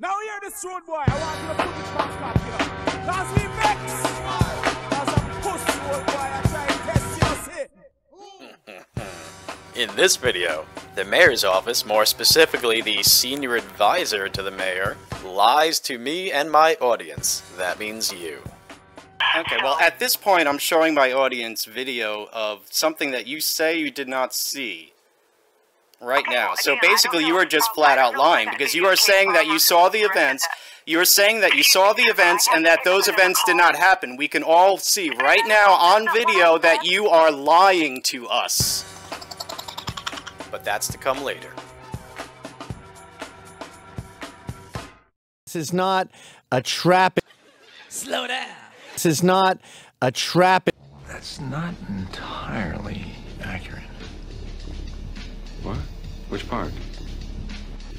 Now hear this road boy, I want you to put it back up, you know. Cause we vex. Cause a pussy old boy, I try to test you, see. In this video, the mayor's office, more specifically the senior advisor to the mayor, lies to me and my audience. That means you. Okay, well at this point I'm showing my audience video of something that you say you did not see right now. So basically you are just flat out lying, because you are saying that you saw the events. You are saying that you saw the events and that those events did not happen. We can all see right now on video that you are lying to us. But that's to come later. This is not a trap. Slow down. This is not a trap. That's not entirely accurate. What? Which part?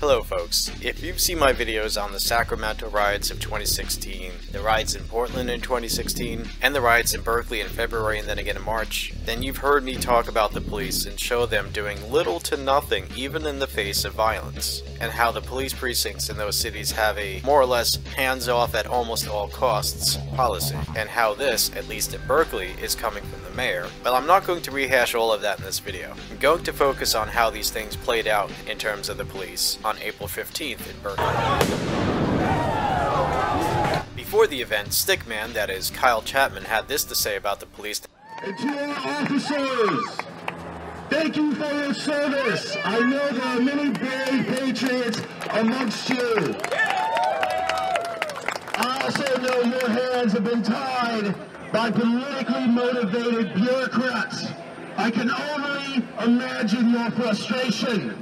Hello folks, if you've seen my videos on the Sacramento riots of 2016, the riots in Portland in 2016, and the riots in Berkeley in February and then again in March, then you've heard me talk about the police and show them doing little to nothing even in the face of violence, and how the police precincts in those cities have a more or less hands-off at almost all costs policy, and how this, at least in Berkeley, is coming from the mayor. Well, I'm not going to rehash all of that in this video. I'm going to focus on how these things played out in terms of the police on April 15th in Berkeley. Before the event, Stickman, that is Kyle Chapman, had this to say about the police. And to our officers, thank you for your service. I know there are many brave patriots amongst you. I also know your hands have been tied by politically motivated bureaucrats. I can only imagine your frustration.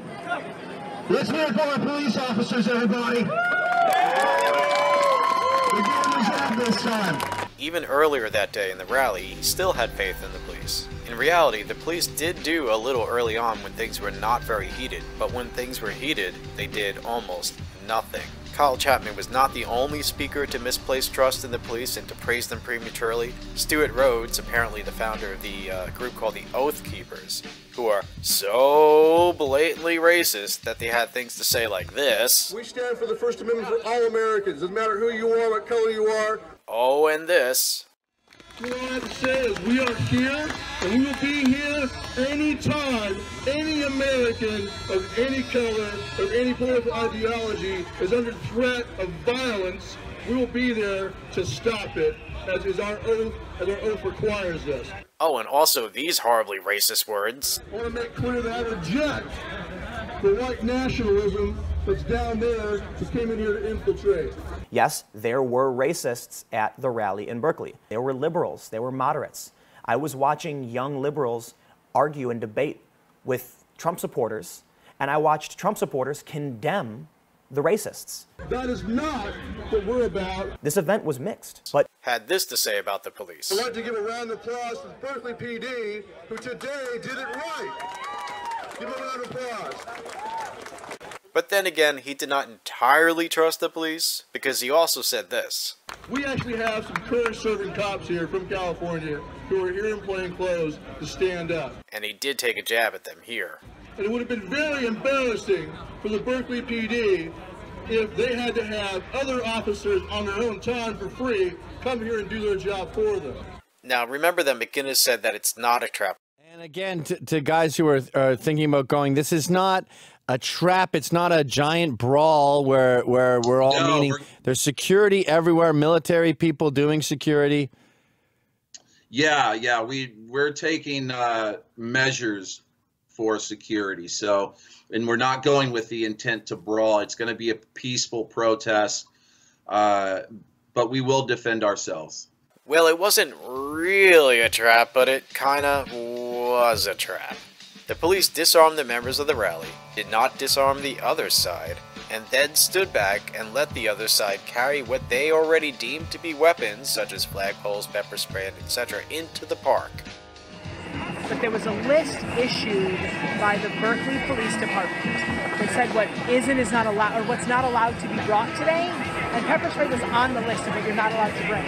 Let's hear it for our police officers, everybody. We're doing the job this time. Even earlier that day in the rally, he still had faith in the police. In reality, the police did do a little early on when things were not very heated, but when things were heated, they did almost nothing. Kyle Chapman was not the only speaker to misplace trust in the police and to praise them prematurely. Stuart Rhodes, apparently the founder of the group called the Oath Keepers, who are so blatantly racist that they had things to say like this. We stand for the First Amendment for all Americans. Doesn't matter who you are, what color you are. Oh, and this. What I have to say is we are here, and we will be here anytime any American of any color, of any political ideology is under threat of violence. We will be there to stop it, as is our oath, as our oath requires us. Oh, and also these horribly racist words. I want to make clear that I reject the white nationalism that's down there that came in here to infiltrate. Yes, there were racists at the rally in Berkeley. There were liberals, there were moderates. I was watching young liberals argue and debate with Trump supporters, and I watched Trump supporters condemn the racists. That is not what we're about. This event was mixed, but had this to say about the police. I'd like to give a round of applause to Berkeley PD, who today did it right. Give a round of applause. But then again, he did not entirely trust the police, because he also said this. We actually have some current-serving cops here from California who are here in plain clothes to stand up. And he did take a jab at them here. And it would have been very embarrassing for the Berkeley PD if they had to have other officers on their own time for free come here and do their job for them. Now, remember that McGinnis said that it's not a trap. And again, to guys who are thinking about going, this is not a trap. It's not a giant brawl where we're all meeting. There's security everywhere, military people doing security. Yeah, we're taking measures for security. So, and we're not going with the intent to brawl. It's going to be a peaceful protest, but we will defend ourselves. Well, it wasn't really a trap, but it kind of was a trap. The police disarmed the members of the rally, did not disarm the other side, and then stood back and let the other side carry what they already deemed to be weapons, such as flagpoles, pepper spray, etc., into the park. But there was a list issued by the Berkeley Police Department that said what is and is not allowed, or what's not allowed to be brought today, and pepper spray was on the list of what you're not allowed to bring.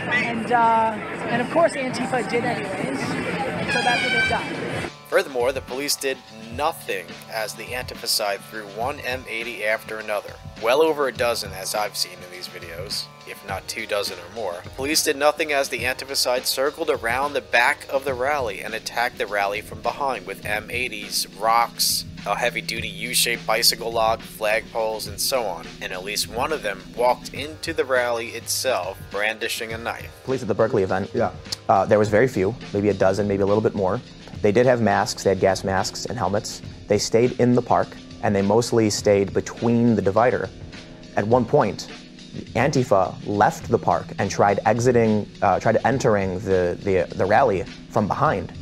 And of course Antifa did anyways, and so that's what they've done. Furthermore, the police did nothing as the Antifa side threw one M80 after another. well over a dozen as I've seen in these videos, if not 2 dozen or more. The police did nothing as the Antifa side circled around the back of the rally and attacked the rally from behind with M80s, rocks, a heavy-duty U-shaped bicycle lock, flagpoles, and so on, and at least one of them walked into the rally itself brandishing a knife. Police at the Berkeley event, there was very few, maybe a dozen, maybe a little bit more. They did have masks, they had gas masks and helmets. They stayed in the park, and they mostly stayed between the divider. At one point, Antifa left the park and tried entering the rally from behind,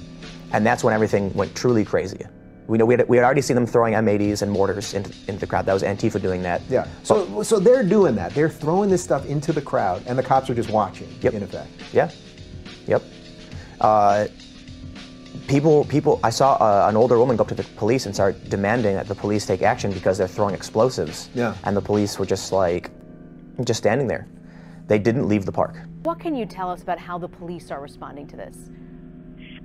and that's when everything went truly crazy. We had already seen them throwing M80s and mortars into the crowd. That was Antifa doing that. Yeah. So they're doing that. They're throwing this stuff into the crowd, and the cops are just watching. Yep. In effect. Yeah. Yep. People. I saw an older woman go up to the police and start demanding that the police take action because they're throwing explosives. Yeah. And the police were just standing there. They didn't leave the park. What can you tell us about how the police are responding to this?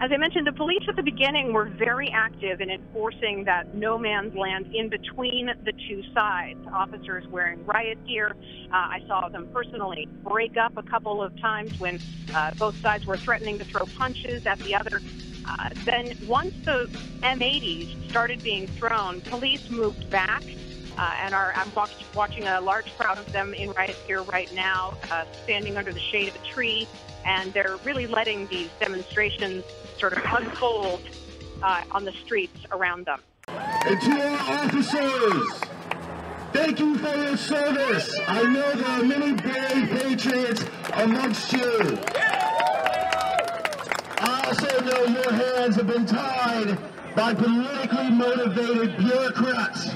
As I mentioned, the police at the beginning were very active in enforcing that no man's land in between the two sides. Officers wearing riot gear. I saw them personally break up a couple of times when both sides were threatening to throw punches at the other. Then once the M80s started being thrown, police moved back. I'm watching a large crowd of them in riot gear right now, standing under the shade of a tree, and they're really letting these demonstrations sort of unfold on the streets around them. And to our officers, thank you for your service. I know there are many brave patriots amongst you. I also know your hands have been tied by politically motivated bureaucrats.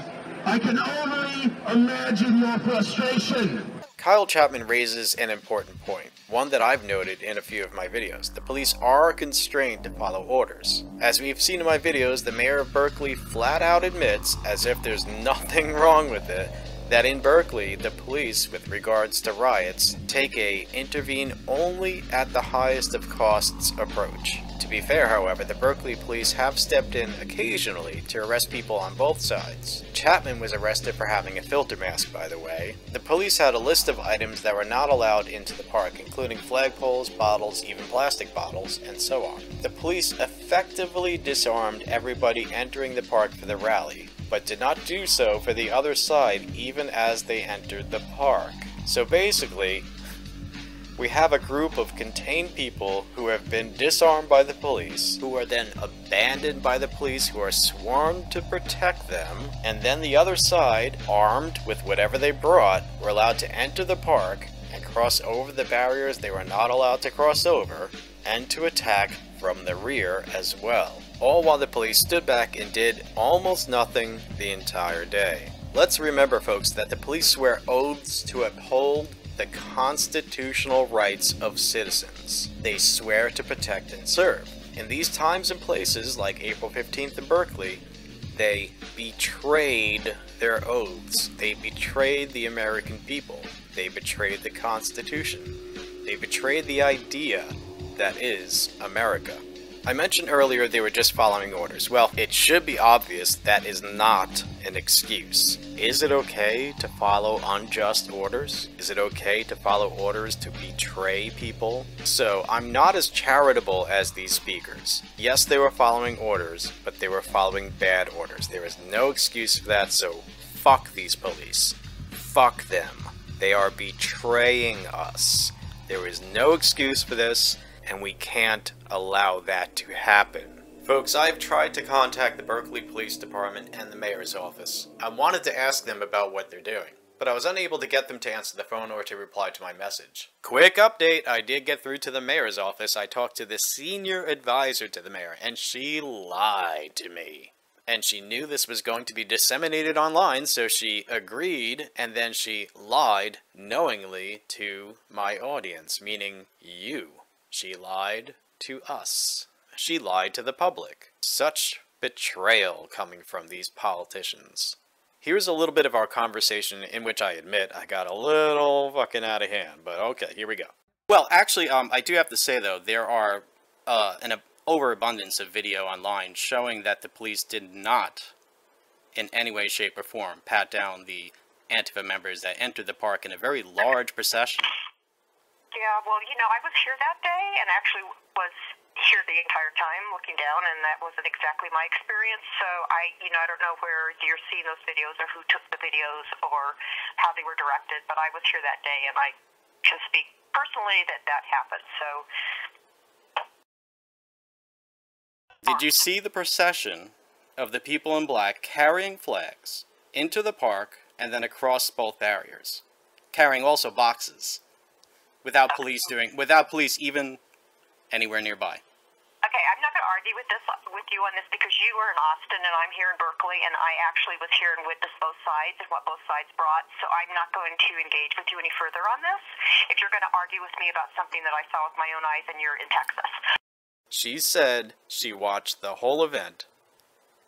I can only imagine your frustration. Kyle Chapman raises an important point, one that I've noted in a few of my videos. The police are constrained to follow orders. As we've seen in my videos, the mayor of Berkeley flat out admits, as if there's nothing wrong with it, that in Berkeley, the police, with regards to riots, take a intervene only at the highest of costs approach. To be fair, however, the Berkeley police have stepped in occasionally to arrest people on both sides. Chapman was arrested for having a filter mask, by the way. The police had a list of items that were not allowed into the park, including flagpoles, bottles, even plastic bottles, and so on. The police effectively disarmed everybody entering the park for the rally, but did not do so for the other side even as they entered the park. So basically, we have a group of contained people who have been disarmed by the police, who are then abandoned by the police, who are sworn to protect them, and then the other side, armed with whatever they brought, were allowed to enter the park and cross over the barriers they were not allowed to cross over, and to attack from the rear as well. All while the police stood back and did almost nothing the entire day. Let's remember, folks, that the police swear oaths to uphold the constitutional rights of citizens. They swear to protect and serve. In these times and places, like April 15th in Berkeley, they betrayed their oaths. They betrayed the American people. They betrayed the Constitution. They betrayed the idea that is America. I mentioned earlier they were just following orders. Well, it should be obvious that is not an excuse. Is it okay to follow unjust orders? Is it okay to follow orders to betray people? So, I'm not as charitable as these speakers. Yes, they were following orders, but they were following bad orders. There is no excuse for that, so fuck these police. Fuck them. They are betraying us. There is no excuse for this, and we can't allow that to happen. Folks, I've tried to contact the Berkeley Police Department and the mayor's office. I wanted to ask them about what they're doing, but I was unable to get them to answer the phone or to reply to my message. Quick update, I did get through to the mayor's office. I talked to the senior advisor to the mayor, and she lied to me. And she knew this was going to be disseminated online, so she agreed, and then she lied knowingly to my audience, meaning you. She lied to us. She lied to the public. Such betrayal coming from these politicians. Here's a little bit of our conversation in which I admit I got a little fucking out of hand, but okay, here we go. Well, actually, I do have to say, though, there are an overabundance of video online showing that the police did not, in any way, shape, or form, pat down the Antifa members that entered the park in a very large procession. Yeah, well, you know, I was here that day and actually was here the entire time looking down, and that wasn't exactly my experience. So I don't know where you're seeing those videos or who took the videos or how they were directed, but I was here that day, and I can speak personally that happened. So. Did you see the procession of the people in black carrying flags into the park and then across both barriers, carrying also boxes, without police even anywhere nearby? Okay, I'm not going to argue with you on this because you were in Austin and I'm here in Berkeley, and I actually was here and witnessed both sides and what both sides brought, so I'm not going to engage with you any further on this. If you're going to argue with me about something that I saw with my own eyes and you're in Texas. She said she watched the whole event,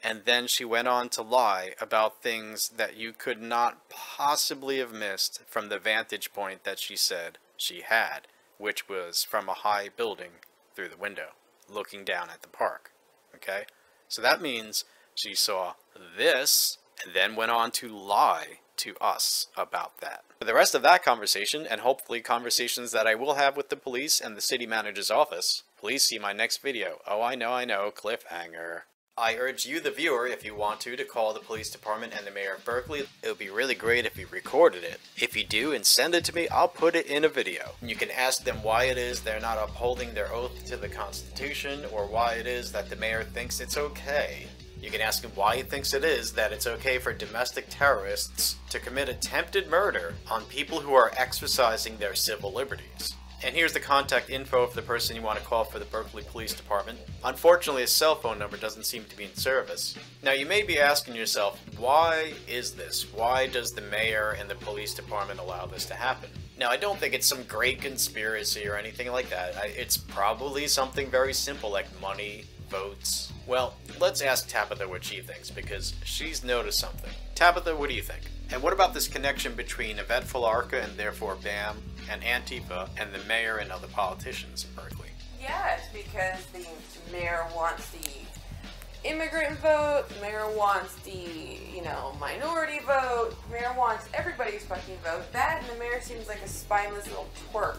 and then she went on to lie about things that you could not possibly have missed from the vantage point that she said she had, which was from a high building through the window, looking down at the park. Okay? So that means she saw this, and then went on to lie to us about that. For the rest of that conversation, and hopefully conversations that I will have with the police and the city manager's office, please see my next video. Oh, I know, cliffhanger. I urge you, the viewer, if you want to call the police department and the mayor of Berkeley. It would be really great if you recorded it. If you do and send it to me, I'll put it in a video. You can ask them why it is they're not upholding their oath to the Constitution, or why it is that the mayor thinks it's okay. You can ask him why he thinks it is that it's okay for domestic terrorists to commit attempted murder on people who are exercising their civil liberties. And here's the contact info of the person you want to call for the Berkeley Police Department. Unfortunately, his cell phone number doesn't seem to be in service. Now, you may be asking yourself, why is this? Why does the mayor and the police department allow this to happen? Now, I don't think it's some great conspiracy or anything like that. It's probably something very simple, like money, votes. Well, let's ask Tabitha what she thinks, because she's noticed something. Tabitha, what do you think? And what about this connection between Yvette Felarca and therefore BAMN and Antifa and the mayor and other politicians in Berkeley? Yeah, it's because the mayor wants the immigrant vote, the mayor wants the, minority vote, the mayor wants everybody's fucking vote. That and the mayor seems like a spineless little twerp.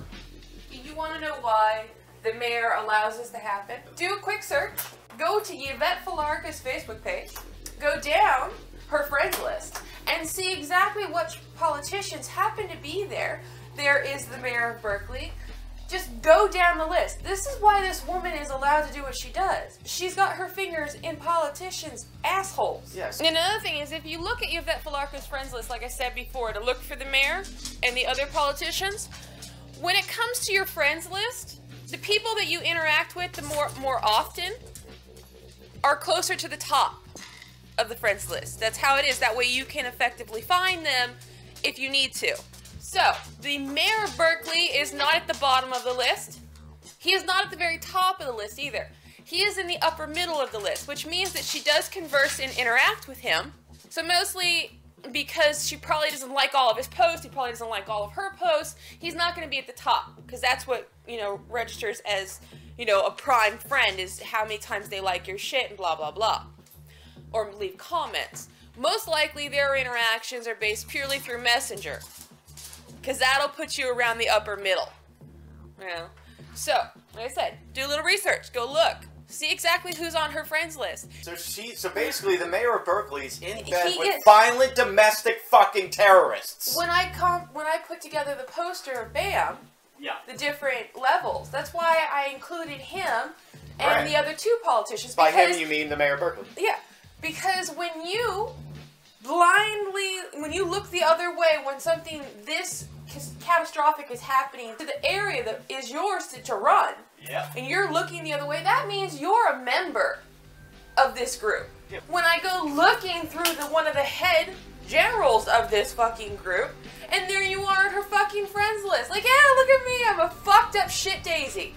You want to know why the mayor allows this to happen? Do a quick search. Go to Yvette Felarca's Facebook page. Go down her friends list and see exactly which politicians happen to be there. There is the mayor of Berkeley. Just go down the list. This is why this woman is allowed to do what she does. She's got her fingers in politicians' assholes. Yes. And another thing is, if you look at Yvette Felarca's friends list, like I said before, to look for the mayor and the other politicians, when it comes to your friends list, the people that you interact with the more often are closer to the top of the friends list. That's how it is. That way you can effectively find them if you need to. So, the mayor of Berkeley is not at the bottom of the list. He is not at the very top of the list either. He is in the upper middle of the list, which means that she does converse and interact with him. So mostly because she probably doesn't like all of his posts, he probably doesn't like all of her posts, he's not going to be at the top, because that's what, registers as, a prime friend, is how many times they like your shit and blah, blah, blah. Or leave comments. Most likely their interactions are based purely through Messenger, because that'll put you around the upper middle. So, like I said, do a little research. Go look. See exactly who's on her friends list. So basically the mayor of Berkeley is in bed with violent domestic fucking terrorists. When I put together the poster of BAMN, the different levels, that's why I included him and the other two politicians. By him you mean the mayor of Berkeley? Yeah, because when you look the other way when something this catastrophic is happening to the area that is yours to run, and you're looking the other way, that means you're a member of this group. When I go looking through one of the head generals of this fucking group, and there you are on her fucking friends list, like, yeah, look at me, I'm a fucked up shit daisy.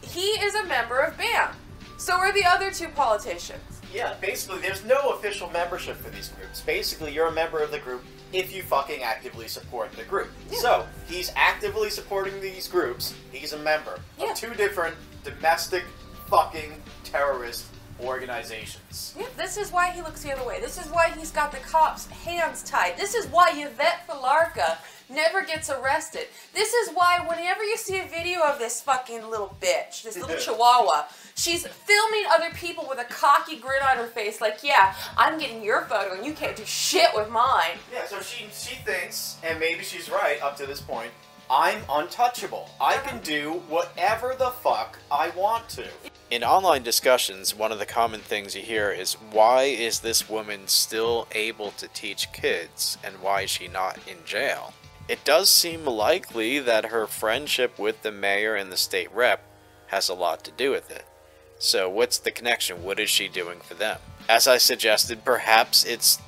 He is a member of BAMN. So are the other two politicians. Yeah, basically, there's no official membership for these groups. Basically, you're a member of the group if you fucking actively support the group. Yeah. So, he's actively supporting these groups. He's a member of two different domestic fucking terrorist organizations. Yeah, this is why he looks the other way. This is why he's got the cops' hands tied. This is why Yvette Felarca never gets arrested. This is why whenever you see a video of this fucking little bitch, this little chihuahua, she's filming other people with a cocky grin on her face like, yeah, I'm getting your photo and you can't do shit with mine. Yeah, so she thinks, and maybe she's right up to this point, I'm untouchable. I can do whatever the fuck I want to. In online discussions, one of the common things you hear is, why is this woman still able to teach kids, and why is she not in jail? It does seem likely that her friendship with the mayor and the state rep has a lot to do with it. So what's the connection? What is she doing for them? As I suggested, perhaps it's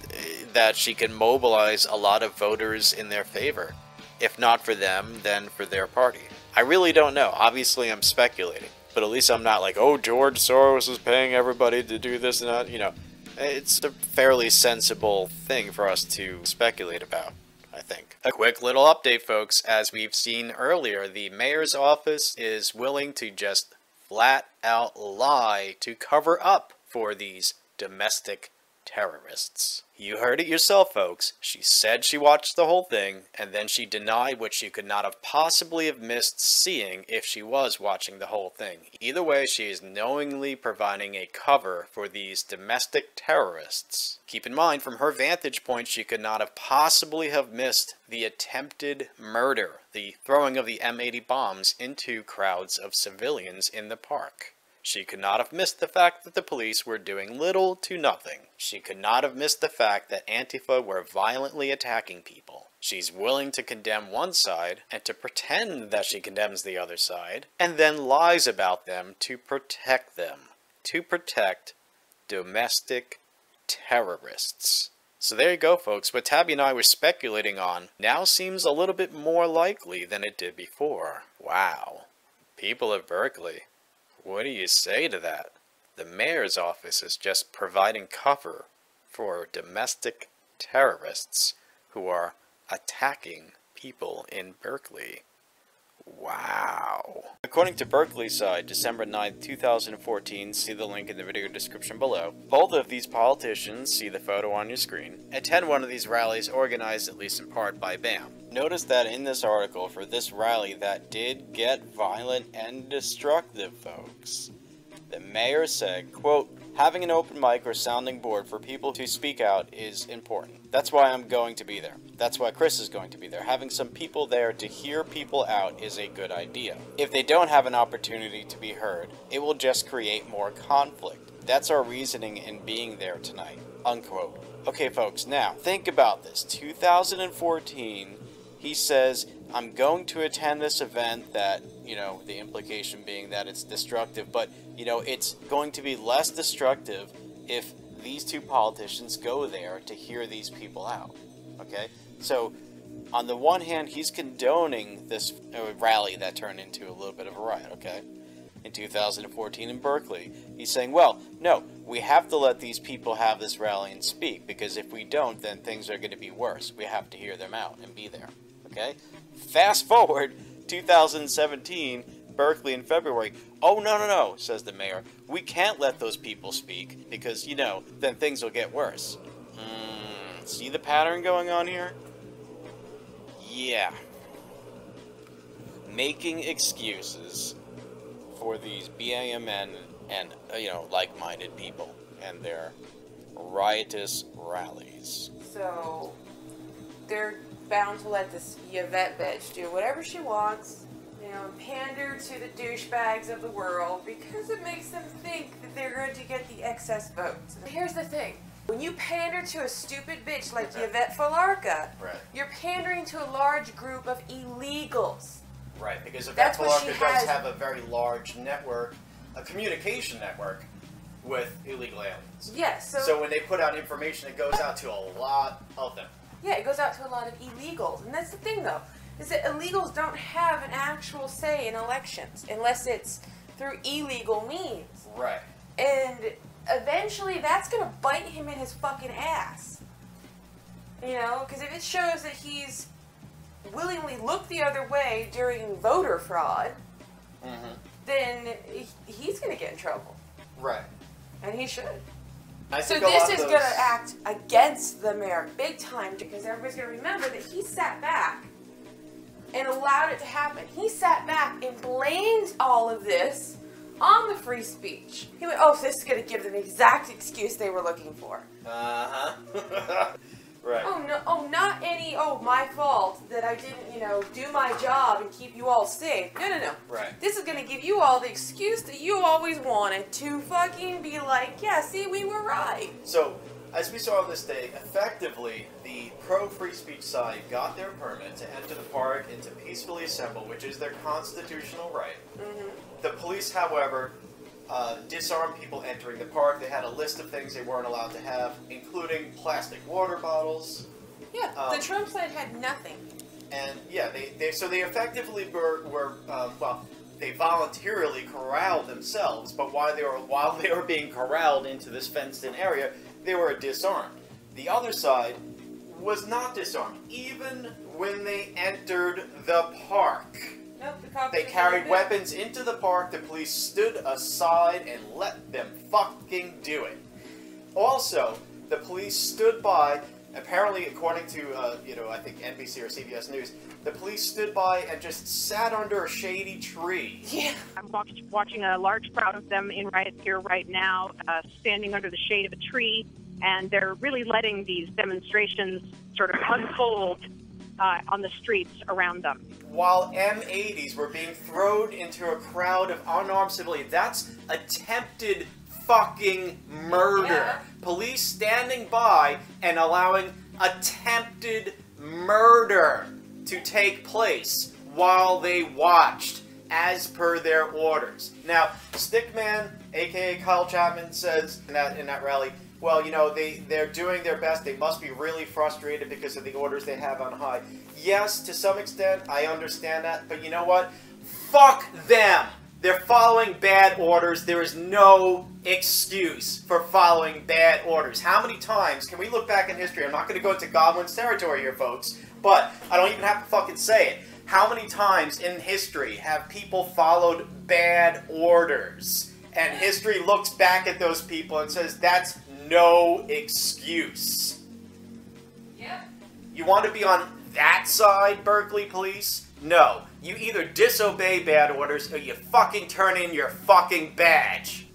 that she can mobilize a lot of voters in their favor. If not for them, then for their party. I really don't know. Obviously, I'm speculating. But at least I'm not like, oh, George Soros is paying everybody to do this and that. You know, it's a fairly sensible thing for us to speculate about, I think. A quick little update, folks. As we've seen earlier, the mayor's office is willing to just flat out lie to cover up for these domestic terrorists. You heard it yourself, folks. She said she watched the whole thing, and then she denied what she could not have possibly have missed seeing if she was watching the whole thing. Either way, she is knowingly providing a cover for these domestic terrorists. Keep in mind, from her vantage point, she could not have possibly have missed the attempted murder, the throwing of the M80 bombs into crowds of civilians in the park. She could not have missed the fact that the police were doing little to nothing. She could not have missed the fact that Antifa were violently attacking people. She's willing to condemn one side and to pretend that she condemns the other side, and then lies about them to protect them. To protect domestic terrorists. So there you go, folks. What Tabby and I were speculating on now seems a little bit more likely than it did before. Wow. People of Berkeley. What do you say to that? The mayor's office is just providing cover for domestic terrorists who are attacking people in Berkeley. Wow. According to Berkeley's side, December 9th, 2014, see the link in the video description below. Both of these politicians, see the photo on your screen, attend one of these rallies organized at least in part by BAMN. Notice that in this article for this rally that did get violent and destructive, folks. The mayor said, quote, having an open mic or sounding board for people to speak out is important. That's why I'm going to be there. That's why Chris is going to be there. Having some people there to hear people out is a good idea. If they don't have an opportunity to be heard, it will just create more conflict. That's our reasoning in being there tonight, unquote. Okay, folks, now, think about this. 2014, he says, I'm going to attend this event that, you know, the implication being that it's destructive, but, you know, it's going to be less destructive if these two politicians go there to hear these people out, okay? So, on the one hand, he's condoning this rally that turned into a little bit of a riot, okay? In 2014 in Berkeley, he's saying, well, no, we have to let these people have this rally and speak, because if we don't, then things are going to be worse. We have to hear them out and be there, okay? Fast forward, 2017, Berkeley in February. Oh, no, says the mayor. We can't let those people speak because, you know, then things will get worse. See the pattern going on here? Yeah. Making excuses for these BAMN and, you know, like-minded people and their riotous rallies. So, they're bound to let this Yvette bitch do whatever she wants, you know, pander to the douchebags of the world because it makes them think that they're going to get the excess votes. Here's the thing. When you pander to a stupid bitch like Yvette Felarca, you're pandering to a large group of illegals. Right, because Yvette Felarca does have a very large network, a communication network with illegal aliens. Yes. So when they put out information, it goes out to a lot of them. Yeah, it goes out to a lot of illegals. And that's the thing, though, is that illegals don't have an actual say in elections unless it's through illegal means. Right. And eventually that's going to bite him in his fucking ass. You know, because if it shows that he's willingly looked the other way during voter fraud, then he's going to get in trouble. Right. And he should. I So think this is going to act against the mayor big time because everybody's going to remember that he sat back and allowed it to happen. He sat back and blamed all of this on the free speech. He went, oh, this is going to give them the exact excuse they were looking for. Uh-huh. Right. Oh, no, oh, not any, oh, my fault that I didn't, you know, do my job and keep you all safe. No, no, no. Right. This is going to give you all the excuse that you always wanted to fucking be like, yeah, see, we were right. So, as we saw on this day, effectively, the pro-free speech side got their permit to enter the park and to peacefully assemble, which is their constitutional right. Mm-hmm. The police, however, disarmed people entering the park. They had a list of things they weren't allowed to have, including plastic water bottles. Yeah, the Trump side had nothing. And yeah, they effectively were well, they voluntarily corralled themselves, but while they were being corralled into this fenced-in area, they were disarmed. The other side was not disarmed, even when they entered the park. Nope, the cops they carried weapons into the park. The police stood aside and let them fucking do it. Also, the police stood by. Apparently, according to I think NBC or CBS News, the police stood by and just sat under a shady tree. Yeah. I'm watching a large crowd of them in riot gear right now, standing under the shade of a tree, and they're really letting these demonstrations sort of unfold on the streets around them. While M80s were being thrown into a crowd of unarmed civilians. That's attempted fucking murder. Yeah. Police standing by and allowing attempted murder to take place while they watched, as per their orders. Now, Stickman, aka Kyle Chapman, says in that rally, well, you know, they're doing their best. They must be really frustrated because of the orders they have on high. Yes, to some extent, I understand that, but you know what? Fuck them! They're following bad orders. There is no excuse for following bad orders. How many times can we look back in history? I'm not going to go into Godwin's territory here, folks, but I don't even have to fucking say it. How many times in history have people followed bad orders? And history looks back at those people and says, that's no excuse. Yeah. You want to be on that side, Berkeley police? No. You either disobey bad orders or you fucking turn in your fucking badge.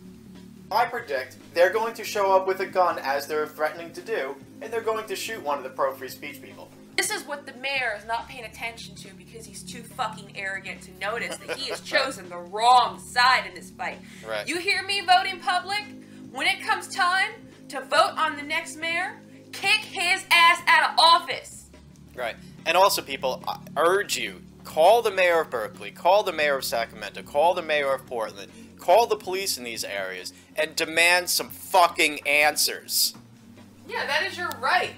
I predict they're going to show up with a gun as they're threatening to do, and they're going to shoot one of the pro-free speech people. This is what the mayor is not paying attention to because he's too fucking arrogant to notice that he has chosen the wrong side in this fight. Right. You hear me, voting public? When it comes time to vote on the next mayor, kick his ass out of office. Right. And also, people, I urge you, call the mayor of Berkeley, call the mayor of Sacramento, call the mayor of Portland, call the police in these areas, and demand some fucking answers. Yeah, that is your right.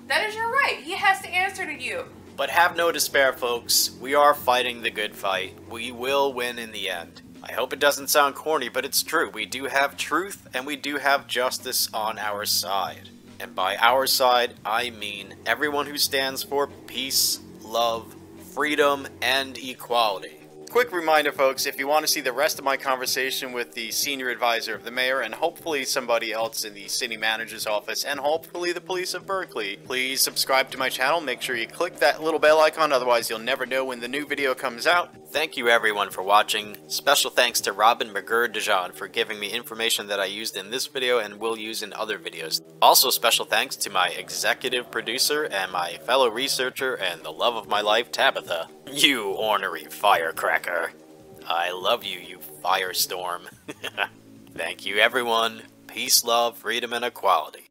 That is your right. He has to answer to you. But have no despair, folks. We are fighting the good fight. We will win in the end. I hope it doesn't sound corny, but it's true. We do have truth, and we do have justice on our side. And by our side, I mean everyone who stands for peace, love, freedom, and equality. Quick reminder, folks, if you want to see the rest of my conversation with the senior advisor of the mayor and hopefully somebody else in the city manager's office and hopefully the police of Berkeley, please subscribe to my channel. Make sure you click that little bell icon, otherwise you'll never know when the new video comes out. Thank you everyone for watching. Special thanks to Robin McGurr-Dejean for giving me information that I used in this video and will use in other videos. Also special thanks to my executive producer and my fellow researcher and the love of my life, Tabitha. You ornery firecracker. I love you, you firestorm. Thank you everyone. Peace, love, freedom, and equality.